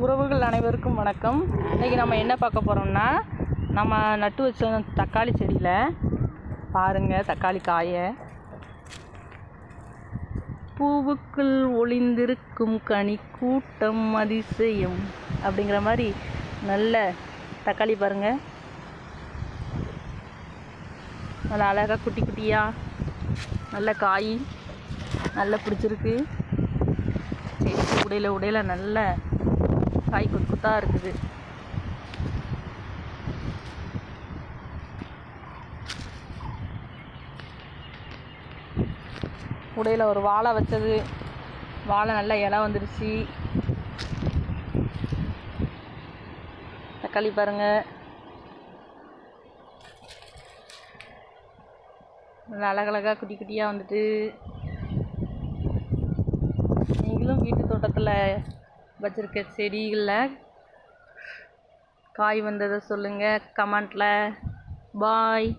உறவுகள் அனைவருக்கும் வணக்கம். இன்றைக்கி நம்ம என்ன பார்க்க போகிறோம்னா, நம்ம நட்டு வச்ச தக்காளி செடியில் பாருங்கள், தக்காளி காய பூவுக்குள் ஒளிந்திருக்கும் கனி கூட்டம் அதிசயம் அப்படிங்கிற மாதிரி நல்ல தக்காளி பாருங்கள். நல்லா அழகாக குட்டி குட்டியாக நல்ல காய் நல்லா பிடிச்சிருக்கு. செடிக்கு உடையில நல்ல காய் கொத்தாக இருக்குது. உடையில ஒரு வாழை வச்சது, வாழை நல்லா இலை வந்துடுச்சு. தக்காளி பாருங்கள், நல்லா அழகழகாக குட்டி குட்டியாக வந்துட்டு. நீங்களும் வீட்டு தோட்டத்தில் வச்சுருக்க செடிகளில் காய் வந்ததை சொல்லுங்கள் கமெண்ட்டில். பாய்.